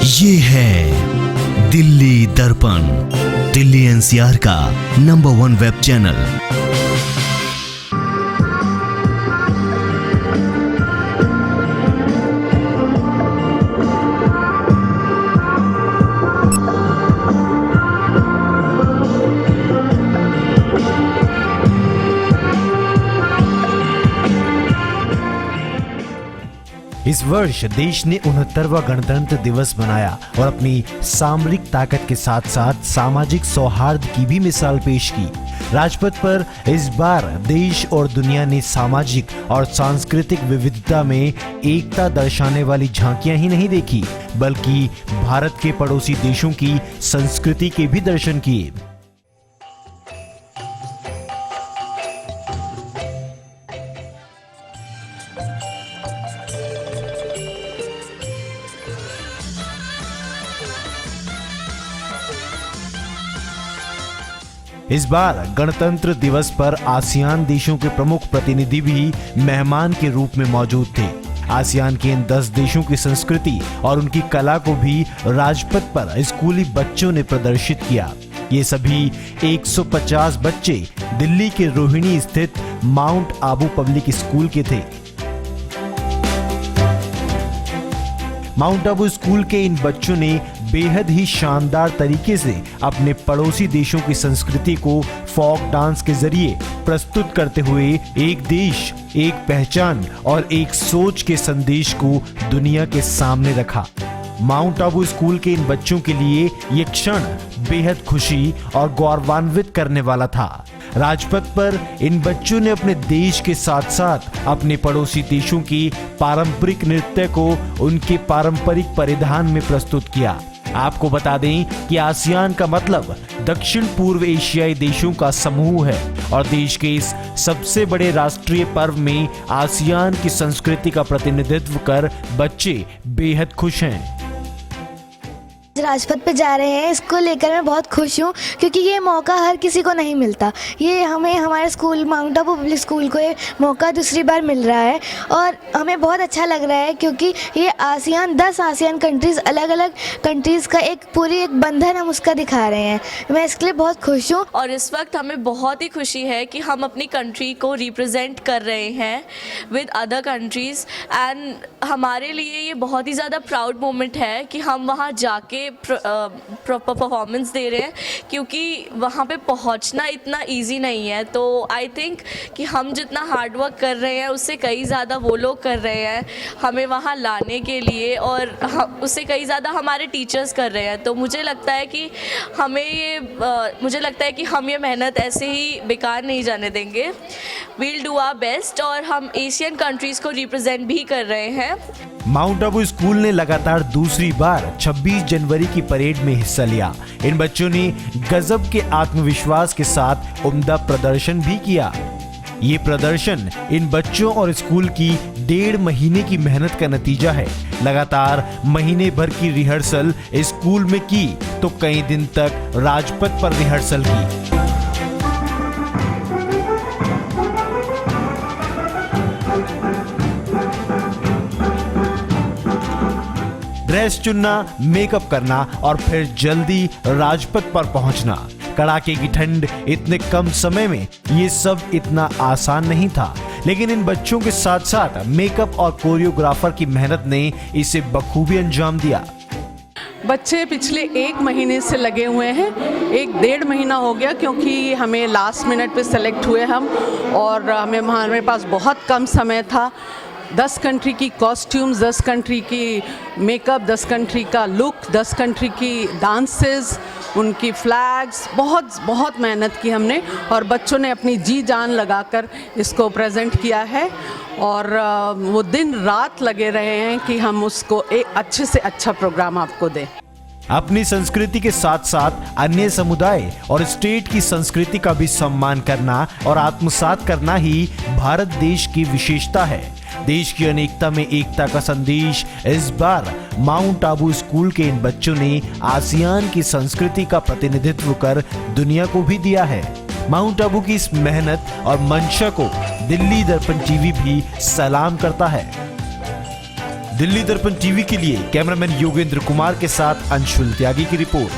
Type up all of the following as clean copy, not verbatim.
ये है दिल्ली दर्पण, दिल्ली एनसीआर का नंबर 1 वेब चैनल। इस वर्ष देश ने 69वां गणतंत्र दिवस मनाया और अपनी सामरिक ताकत के साथ साथ सामाजिक सौहार्द की भी मिसाल पेश की। राजपथ पर इस बार देश और दुनिया ने सामाजिक और सांस्कृतिक विविधता में एकता दर्शाने वाली झांकियां ही नहीं देखी, बल्कि भारत के पड़ोसी देशों की संस्कृति के भी दर्शन किए। इस बार गणतंत्र दिवस पर आसियान देशों के प्रमुख प्रतिनिधि भी मेहमान के रूप में मौजूद थे। आसियान के इन 10 देशों की संस्कृति और उनकी कला को भी राजपथ पर स्कूली बच्चों ने प्रदर्शित किया। ये सभी 150 बच्चे दिल्ली के रोहिणी स्थित माउंट आबू पब्लिक स्कूल के थे। माउंट आबू स्कूल के इन बच्चों ने बेहद ही शानदार तरीके से अपने पड़ोसी देशों की संस्कृति को फोक डांस के जरिए प्रस्तुत करते हुए एक देश, एक पहचान और एक सोच के संदेश को दुनिया के सामने रखा। माउंट आबू स्कूल के इन बच्चों के लिए ये क्षण बेहद खुशी और गौरवान्वित करने वाला था। राजपथ पर इन बच्चों ने अपने देश के साथ साथ अपने पड़ोसी देशों की पारंपरिक नृत्य को उनके पारंपरिक परिधान में प्रस्तुत किया। आपको बता दें कि आसियान का मतलब दक्षिण पूर्व एशियाई देशों का समूह है और देश के इस सबसे बड़े राष्ट्रीय पर्व में आसियान की संस्कृति का प्रतिनिधित्व कर बच्चे बेहद खुश हैं। राजपथ पे जा रहे हैं, इसको लेकर मैं बहुत खुश हूँ क्योंकि ये मौका हर किसी को नहीं मिलता। ये हमें हमारे school mount Abu public school को ये मौका दूसरी बार मिल रहा है और हमें बहुत अच्छा लग रहा है क्योंकि ये आसियान 10 आसियान कंट्रीज़, अलग अलग कंट्रीज़ का एक बंधन हम उसका दिखा रहे हैं। मैं इसके लिए बहुत खुश हूँ और इस वक्त हमें बहुत ही खुशी है कि हम अपनी कंट्री को रिप्रेजेंट कर रहे हैं विद अदर कंट्रीज़ एंड हमारे लिए ये बहुत ही ज़्यादा प्राउड मोमेंट है कि हम वहाँ जाके प्रॉपर परफॉर्मेंस दे रहे हैं क्योंकि वहाँ पे पहुँचना इतना इजी नहीं है। तो आई थिंक कि हम जितना हार्ड वर्क कर रहे हैं उससे कई ज़्यादा वो लोग कर रहे हैं हमें वहाँ लाने के लिए और उससे कई ज़्यादा हमारे टीचर्स कर रहे हैं। तो मुझे लगता है कि हम ये मेहनत ऐसे ही बेकार नहीं जाने देंगे। वील डू आवर बेस्ट और हम एशियन कंट्रीज़ को रिप्रेजेंट भी कर रहे हैं। माउंट आबू स्कूल ने लगातार दूसरी बार 26 जनवरी की परेड में हिस्सा लिया। इन बच्चों ने गजब के आत्मविश्वास के साथ उम्दा प्रदर्शन भी किया। ये प्रदर्शन इन बच्चों और स्कूल की 1.5 महीने की मेहनत का नतीजा है। लगातार महीने भर की रिहर्सल स्कूल में की तो कई दिन तक राजपथ पर रिहर्सल की। ड्रेस चुनना, मेकअप करना और फिर जल्दी राजपथ पर पहुंचना। कड़ाके की ठंड, इतने कम समय में ये सब इतना आसान नहीं था, लेकिन इन बच्चों के साथ साथ मेकअप और कोरियोग्राफर की मेहनत ने इसे बखूबी अंजाम दिया। बच्चे पिछले 1 महीने से लगे हुए हैं, 1-1.5 महीना हो गया क्योंकि हमें लास्ट मिनट पे सेलेक्ट हुए हम और हमारे पास बहुत कम समय था। 10 कंट्री की कॉस्ट्यूम्स, 10 कंट्री की मेकअप, 10 कंट्री का लुक, 10 कंट्री की डांसेस, उनकी फ्लैग्स, बहुत मेहनत की हमने और बच्चों ने अपनी जी जान लगाकर इसको प्रेजेंट किया है और वो दिन रात लगे रहे हैं कि हम उसको एक अच्छे से अच्छा प्रोग्राम आपको दें। अपनी संस्कृति के साथ साथ अन्य समुदाय और स्टेट की संस्कृति का भी सम्मान करना और आत्मसात करना ही भारत देश की विशेषता है। देश की अनेकता में एकता का संदेश इस बार माउंट आबू स्कूल के इन बच्चों ने आसियान की संस्कृति का प्रतिनिधित्व कर दुनिया को भी दिया है। माउंट आबू की इस मेहनत और मंशा को दिल्ली दर्पण टीवी भी सलाम करता है। दिल्ली दर्पण टीवी के लिए कैमरामैन योगेंद्र कुमार के साथ अंशुल त्यागी की रिपोर्ट।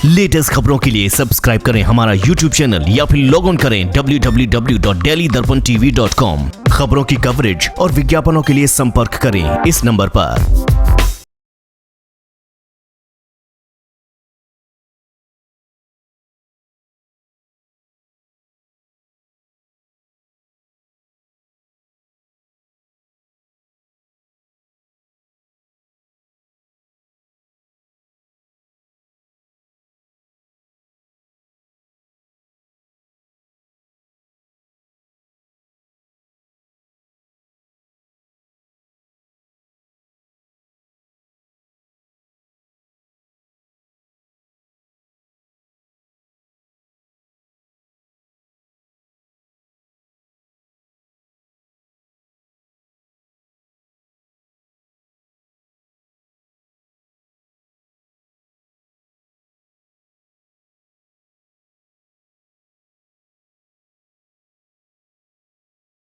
लेटेस्ट खबरों के लिए सब्सक्राइब करें हमारा YouTube चैनल या फिर लॉग ऑन करें www.delhidarpantv.com। खबरों की कवरेज और विज्ञापनों के लिए संपर्क करें इस नंबर पर।